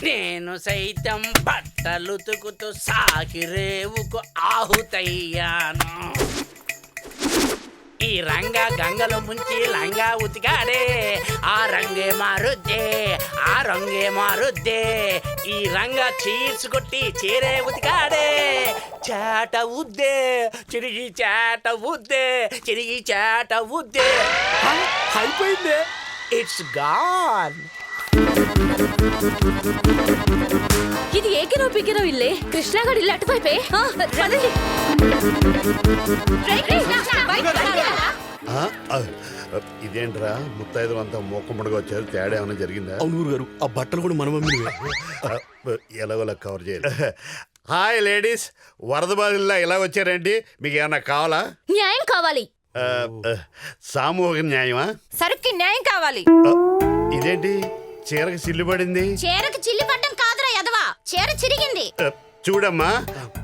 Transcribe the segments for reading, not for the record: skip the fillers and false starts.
నేను సైతం బట్టలుతుకుతూ సాకిరేవుకు ఆహుతయ్యాను. ఈ రంగా గంగలో ముంచి లంగా ఉతికాడే, ఆ రంగే మారుద్దే, ఆ రంగే మారుద్దే. ఈ రంగా చీర్స్ కొట్టి చీరే ఉతికాడే, చేట ఉద్దే చిరిగి చేట ఉద్దే, చిరిగి చేట ఉద్దే. అయిపోయిందే, ఇట్స్ గాన్. ఇది ఏకినో పికినో ఇల్లే. కృష్ణాగడ్ ఇల్లు అటువైపే. పదండి. ఇదేంట్రా ముత్తైదులు అంతా మూకమ్మడిగా వచ్చారు, తేడా ఏమైనా జరిగిందా? అవును గారు, ఆ బట్టలు కూడా మన మమ్మీ. ఎలాగోలా కవర్ చేయాలి. హాయ్ లేడీస్, వరద బాధిల్లా ఇలా వచ్చారేంటి? మీకు ఏమన్నా కావాలా? న్యాయం కావాలి. సామూహిక న్యాయమా? సరుక్కి న్యాయం కావాలి. ఇదేంటి చీరకు సిల్లు పడింది? చీరకు చిల్లి పడ్డం కాదురా యదవా, చీర చిరిగింది. చూడమ్మా,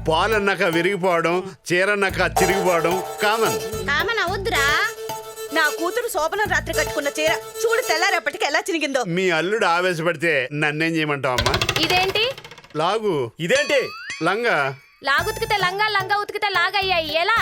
పాలన్నాక విరిగిపోవడం, చీరన్నాక చిరిగిపోవడం కామన్. కామన్ అవద్దురా. నా కూతురు శోభనం రాత్రి కట్టుకున్న చీర చూడు తెల్లారేపటికి ఎలా చినిగిందో. మీ అల్లుడు ఆవేశపడితే నన్నేం చేయమంటావు అమ్మా? ఇదేంటి లాగు. ఇదేంటి లంగా. లాగు ఉతికితే లంగా, లంగా ఉతికితే లాగయ్యాయి. ఎలా?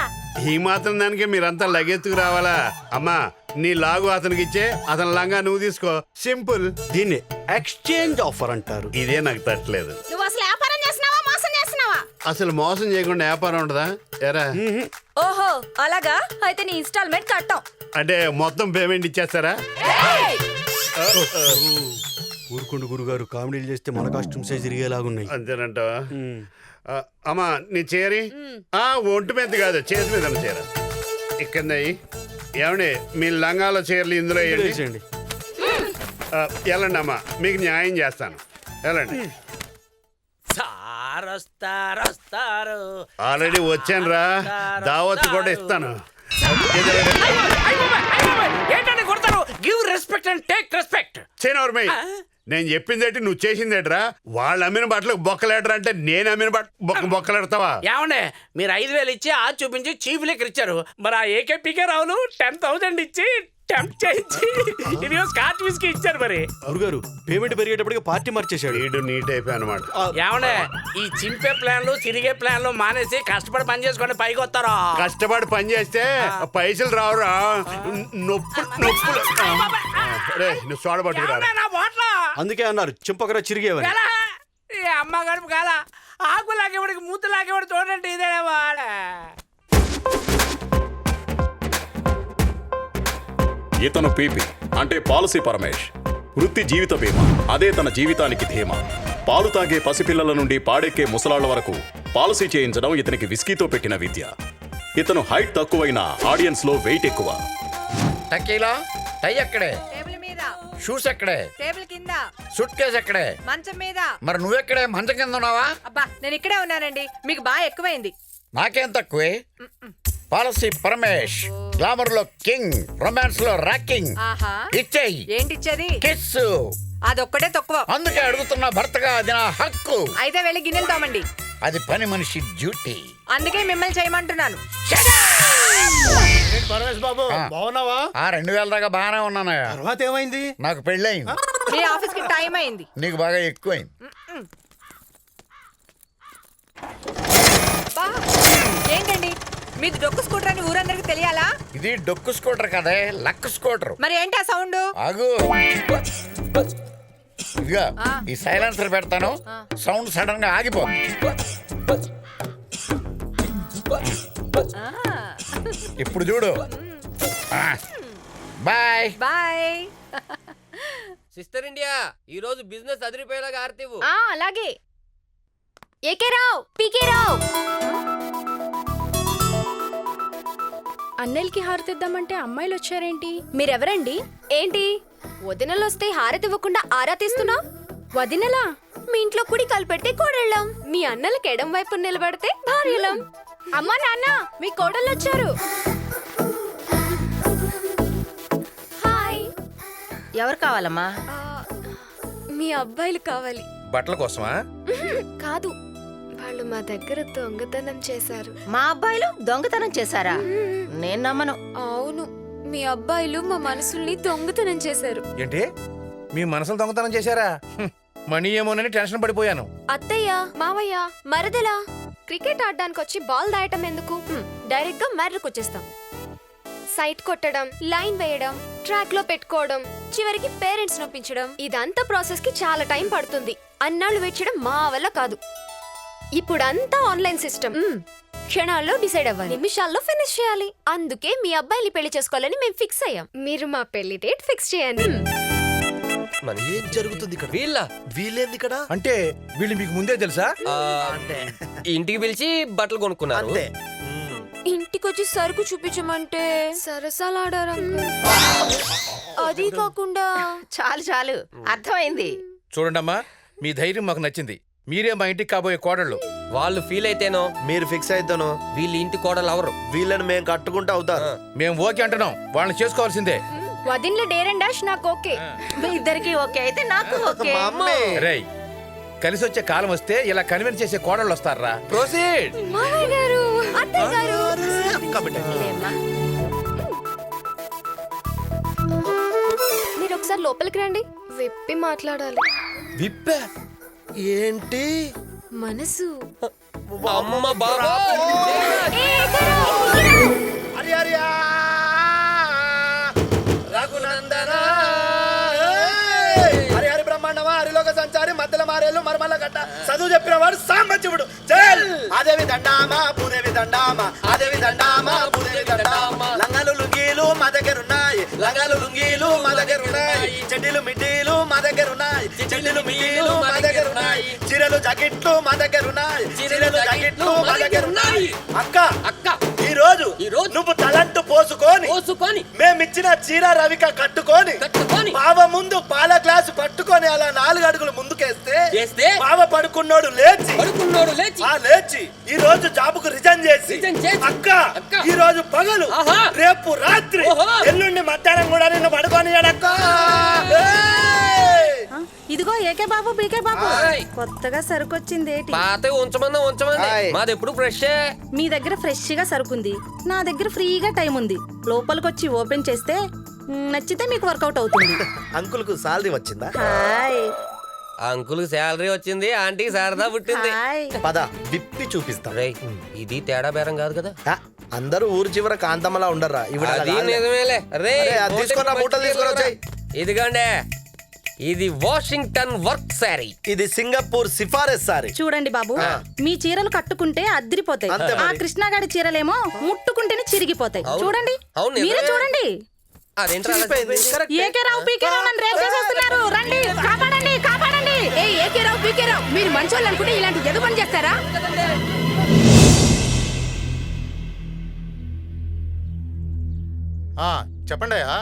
ఈ మాత్రం దానికి మీరంతా లగెత్తుకు రావాలా? అమ్మా, నీ లాగు అతనికి ఇచ్చే, అతని లంగా నువ్వు తీసుకో. సింపుల్. దీన్ని ఎక్స్చేంజ్ ఆఫర్ అంటారు. ఇదే నాకు తట్టలేదు. నువ్వు అసలు వ్యాపారం చేస్తున్నావా, మోసం చేస్తున్నావా? అసలు మోసం చేయకుండా వ్యాపారం ఉంటుందా? ఎరా ఓహో అలాగా, అయితే నీ ఇన్స్టాల్మెంట్ కట్టాం. అంటే మొత్తం పేమెంట్ ఇచ్చేస్తారా? ఊరుకుండు గురుగారు, కామెడీలు చేస్తే మన కాస్ట్యూమ్స్ తిరిగేలాగున్నాయి. అంతేనంటావా? అమ్మా నీ చేరి ఒంటి మీద కాదు, చేతి మీద చీర ఇక్కడ. ఏమండి, మీ లంగాల చీరలు ఇందులో వేసేయండి. వెళ్ళండి అమ్మా, మీకు న్యాయం చేస్తాను. వెళ్ళండి. సార్ వస్తారు. ఆల్రెడీ వచ్చాను రా, దావత్ కూడా ఇస్తాను. ఏంటంటే కొడతారు? Give respect and take respect. చేయనవర్మై, నేను చెప్పిందేంటి, నువ్వు చేసిందేట్రా? వాళ్ళు అమ్మిన బట్టలకు బొక్కలేడరా అంటే నేను అమ్మిన బొక్కలేడతావా? ఏమండే, మీరు 5,000 ఇచ్చి ఆ చూపించి చీఫ్ లెక్కర్ ఇచ్చారు. మరి ఆ ఏకేపీకే రావులు 10,000 ఇచ్చి టెంప్ట్ చేయించి ఇది స్కాచ్ విస్కీ ఇచ్చారు. మరి గురుగారు పేమెంట్ పెరిగేటప్పటికి పార్టీ మార్చేశాడు. వీడు నీట్ అయిపోయి అనమాట. ఏమండే, ఈ చింపే ప్లాన్లు తిరిగే ప్లాన్లు మానేసి కష్టపడి పని చేసుకొని పైకి వస్తారా? కష్టపడి పని చేస్తే పైసలు రావురా, నొప్పులు. నువ్వు సోడ పట్టుకురా. అందుకే అన్నారు చింపకరా చిరిగేవని. ఈ అమ్మ గడుపు కాల ఆకు లాగేవాడికి మూత లాగేవాడు చూడండి. ఇదేనా వాడ? ఇతను పీపీ అంటే పాలసీ పరమేష్. వృత్తి జీవిత బీమా, అదే తన జీవితానికి ధీమా. పాలు తాగే పసిపిల్లల నుండి పాడెక్కే ముసలాళ్ల వరకు పాలసీ చేయించడం ఇతనికి విస్కీతో పెట్టిన విద్య. ఇతను హైట్ తక్కువైన ఆడియన్స్ లో వెయిట్ ఎక్కువ. టకీలా టై ఎక్కడే? టేబుల్ మీద. షూస్ ఎక్కడే? టేబుల్ కింద. సూట్ కేసు ఎక్కడే? మంచం మీద. మరి నువ్వెక్కడే? మంచం కింద ఉన్నావా? అబ్బా నేను ఇక్కడే ఉన్నానండి, మీకు బాగా ఎక్కువైంది. నాకేం తక్కువే? పాలసీ పరమేష్, గ్లామర్ లో కింగ్, రొమాన్స్ లో రాకింగ్. ఆహా, ఇచ్చేయి. ఏంటిచ్చేది? కిస్. అదొక్కటే తక్కువ. అందుకే అడుగుతున్నా, భర్తగా అది నా హక్కు. అయితే వెళ్ళి గిన్నెలు తోమండి. అది పని మనిషి డ్యూటీ. అందుకే మిమ్మల్ని చేయమంటున్నాను. బాబు ఆ. బాగున్నావా? 2,000 దాకా బాగానే ఉన్నాను. తర్వాత ఏమైంది? నాకు పెళ్ళయింది. మీ ఆఫీస్ కి టైం అయింది. నీకు బాగా ఎక్కువైంది. బా, ఏంటండి మీది డొక్కు స్కూటర్ అని ఊరందరికి తెలియాలా? ఇది డొక్కు స్కూటర్ కదే, లక్ స్కూటర్. మరి ఏంటి ఆ సౌండ్? ఆగు. ఇదిగా ఈ సైలెన్సర్ పెడతాను, సౌండ్ సడన్ గా ఆగిపోతుంది. ఇప్పుడు చూడు. Bye bye. సిస్టర్ ఇండియా, ఈ రోజు బిజినెస్ అదిరిపోయేలాగా ఆర్తివు. అలాగే. ఏకే రావు, పీకే రావు. అన్నయ్యకి హారతిద్దామంటే అమ్మాయిలు వచ్చారేంటి? మీరెవరండి? ఏంటి వదినలు వస్తే హారతి ఇవ్వకుండా ఆరా తీస్తున్నా? వదినలా? మీ ఇంట్లో కుడి కాలు పెడితే కోడళ్ళం, మీ అన్నలకి ఎడం వైపు నిలబడితే భార్యలం. అమ్మా నాన్న, మీ కోడళ్ళు వచ్చారు. హాయ్. ఎవరు కావాలమ్మా? మీ అబ్బాయిలు కావాలి. బట్టల కోసమా? కాదు, వాళ్ళు మా దగ్గర దొంగతనం చేశారు. మా అబ్బాయిలు దొంగతనం చేశారా? నేను నమ్మను. అవును, మీ అబ్బాయిలు మా మనసుల్ని దొంగతనం చేశారు. ఏంటి, మీ మనసులు దొంగతనం చేశారా? మనీ ఏమోనని టెన్షన్ పడిపోయాను. అత్తయ్య మావయ్య మరదలా క్రికెట్ ఆడడానికి వచ్చి బాల్ దాయటం ఎందుకు డైరెక్ట్ గా మ్యాటర్కి వచ్చేస్తాం. సైట్ కొట్టడం, లైన్ వేయడం, ట్రాక్ లో పెట్టుకోవడం, చివరికి పేరెంట్స్ నొప్పించడం, ఇదంతా ప్రాసెస్ కి చాలా టైం పడుతుంది. అన్నాళ్ళు వెయిట్ చేయడం మా వల్ల కాదు. ఇప్పుడంతా ఆన్లైన్ సిస్టమ్. క్షణాల్లో డిసైడ్ అవ్వాలి, నిమిషాల్లో ఫినిష్ చేయాలి. అందుకే మీ అబ్బాయిని పెళ్లి చేసుకోవాలని మేము ఫిక్స్ అయ్యాం. మీరు మా పెళ్లి డేట్ ఫిక్స్ చేయండి. ఏం జరుగుతుంది ఇక్కడ? వీళ్ళేంది ఇక్కడ? అంటే వీళ్ళు మీకు ముందే తెలుసా? ఇంటికి పిలిచి బట్టలు కొనుక్కున్నారు. అంతే. ఇంటికొచ్చి సరుకు చూపించమంటే సరసాలాడారు. అది కాకుండా చాలు చాలు అర్థమైంది. చూడండమ్మా, మీ ధైర్యం మాకు నచ్చింది. మీరే మా ఇంటికి కాబోయే కోడళ్ళు. వాళ్ళు ఫీల్ అయితేనో మీరు ఫిక్స్ అయితేను వీళ్ళ ఇంటి కోడలు అవరు. వీళ్ళని మేము కట్టుకుంటూ అవుతారు. మేము ఓకే అంటున్నాం, వాళ్ళని చేసుకోవాల్సిందే. వదిన్ల డేర్ అండ్ డాష్ నాకు ఓకే. మీ ఇద్దరికి ఓకే అయితే నాకు ఓకే. మా అమ్మే. రేయ్, కలిసి వచ్చే కాలం వస్తే ఇలా కన్విన్స్ చేసే కోడళ్ళు వస్తారా? ప్రొసీడ్. మామయ్య గారు, అత్తయ్య గారు, మీరు ఒకసారి లోపలికి రండి, విప్పి మాట్లాడాలి. విప్పే ఏంటి? మనసు. అమ్మ బాబా రఘునందన హరి హరి బ్రహ్మాండమా హరిలోక సంచారి మధ్యలో మారేళ్ళు మరమల్ల గట్ట చదువు చెప్పిన వాడు సాంబశివుడు. జల్ అదేవి దండామా పూదేవి దండామా అదేవి దండామా పూదేవి దండామా. లంగాలు లుంగీలు మా దగ్గర ఉన్నాయి, లంగాలు లుంగీలు మా దగ్గర ఉన్నాయి. చెడ్డీలు మిడ్డీలు మా దగ్గర ఉన్నాయి, చెడ్డీలు మిడ్డీలు మా దగ్గర ఉన్నాయి. చీరలు జాకెట్లు మా దగ్గర ఉన్నాయి, చీరలు జాకెట్లు మా దగ్గర ఉన్నాయి. అక్క అక్క ఈ రోజు ఈరోజు నువ్వు తలంటు పోసుకొని మేమిచ్చిన చీర రవిక కట్టుకొని బావ ముందు పాల గ్లాసు పట్టుకొని అలా 4 అడుగులు ముందుకేస్తే బావ పడుకున్నోడు లేచి లేచి ఈ రోజు జాబుకు రిజైన్ చేసి అక్క ఈ రోజు పగలు రేపు రాత్రి ఎల్లుండి మధ్యాహ్నం కూడా నిన్ను పడుకొని అడక్క. ఇదిగో ఏకే బాబు బీకే బాబు, కొత్తగా సరుకు వచ్చింది. పాత ఉంచమన్నా మాది ఎప్పుడు ఫ్రెష్. మీ దగ్గర ఫ్రెష్ గా సరుకుంది, నా దగ్గర ఫ్రీగా టైం ఉంది. లోపలికి వచ్చి ఓపెన్ చేస్తే నచ్చితే మీకు వర్కౌట్ అవుతుంది. అంకుల్ కు సాలరీ వచ్చిందా? హాయ్ అంకుల్ శాలరీ వచ్చింది, ఆంటీ శారదా పుట్టింది. హాయ్. పద విప్పి చూపిస్తాం. రేయ్, ఇది తేడా బేరం కాదు కదా. ఆ, అందరూ ఊరు చివర కాంతమ్మలా ఉండర్రా. ఇవిడ అలా అది కాదులే. నిజమేలే. రే అరే, అది తీసుకురా, మూటలు తీసుకురా, వచ్చేయ్. ఇదిగోండి, ఇది వాషింగ్టన్ వర్క్ శారీ. ఇది సింగపూర్ సిఫారస్ సారీ. చూడండి బాబు, మీ చీరలు కట్టుకుంటే అద్దిరిపోతాయి. అంతే ఆ మరి. కృష్ణగాడి చీరలేమో ముట్టుకుంటేనే చిరిగిపోతాయి. అవును. చూడండి, అవును, మీరే నిజమే. చూడండి. అదేంట్రా అలా చిరిగిపోయింది. చెప్పేది? కరెక్టే. ఏకే రావు పీకే రావు నన్ను రేప్ చేసేస్తున్నారు. రండి, కాపాడండి కాపాడండి. ఏ ఏకే రావు పీకే రావు, మీరు మంచోళ్ళు అనుకుంటే ఇలాంటి ఎదు పని చేస్తారా? చెప్పండి అయ్యా.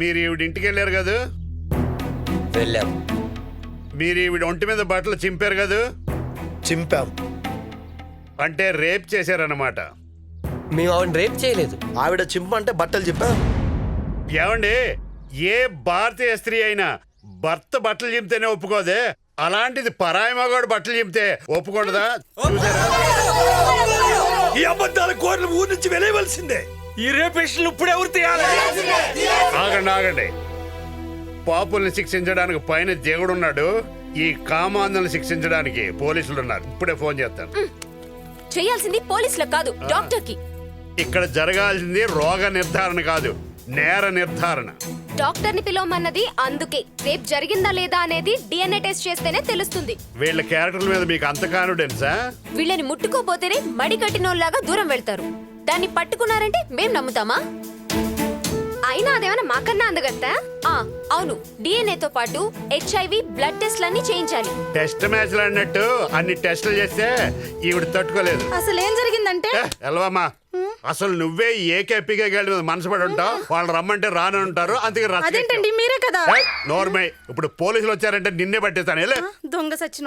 మీరు ఈవిడ ఇంటికి వెళ్ళారు కదా, వెళ్ళాం. మీరు ఈవిడ ఒంటి మీద బట్టలు చింపారు కదా, చింపాం. అంటే రేప్ చేశారన్నమాట. మేము ఆవిడ రేప్ చేయలేదు. ఆవిడ చింపు అంటే బట్టలు చెప్పాం. ఏమండి, ఏ భారతీయ స్త్రీ అయినా భర్త బట్టలు చింపితేనే ఒప్పుకోదే, అలాంటిది పరాయి మగాడు బట్టలు చింపితే ఒప్పుకూడదా? చూసారా? ఈ అబద్ధాల కోర్లు ఊరి నుంచి వెలేయవలసిందే. ఈ రేపేషన్లు ఇప్పుడు ఎవరు తీయాలి? ఆగండి ఆగండి. పాపుల్ని శిక్షించడానికి పైన దేవుడున్నాడు, ఈ కామాంధులను శిక్షించడానికి పోలీసులు ఉన్నారు. ఇప్పుడే ఫోన్ చేస్తాను. చేయాల్సింది పోలీసులకు కాదు, డాక్టర్ కి. ఇక్కడ జరగాల్సింది రోగ నిర్ధారణ కాదు, నేర నిర్ధారణ. డాక్టర్ ని పిలవమన్నది అందుకే. రేప్ జరిగిందా లేదా అనేది DNA టెస్ట్ చేస్తేనే తెలుస్తుంది. వీళ్ళ క్యారెక్టర్ల మీద మీకు అంత కాన్ఫిడెన్సా? వీళ్ళని ముట్టుకోపోతేనే మడి కట్టినోళ్ళలాగా దూరం వెళ్తారు. దాన్ని పట్టుకున్నారంటే మేం నమ్ముతామా? అయినా అదేమన్నా మాకన్నా అందగత్తా? అవును, DNA తో పాటు HIV బ్లడ్ టెస్ట్లన్నీ చేయించాలి. టెస్ట్ మ్యాచ్లు అన్నట్టు అన్ని టెస్టులు చేస్తే ఈవిడ తట్టుకోలేదు. అసలు ఏం జరిగిందంటే ఎల్వమ్మా, అసలు నువ్వే ఏకేపీకే గేళ్ళ మీద మనసు పడి ఉంటావు. వాళ్ళు రమ్మంటే రాని ఉంటారు, అందుకే అదేంటండి మీరే కదా నోర్మై. ఇప్పుడు పోలీసులు వచ్చారంటే నిన్నే పట్టేస్తాను. దొంగ సచ్చిన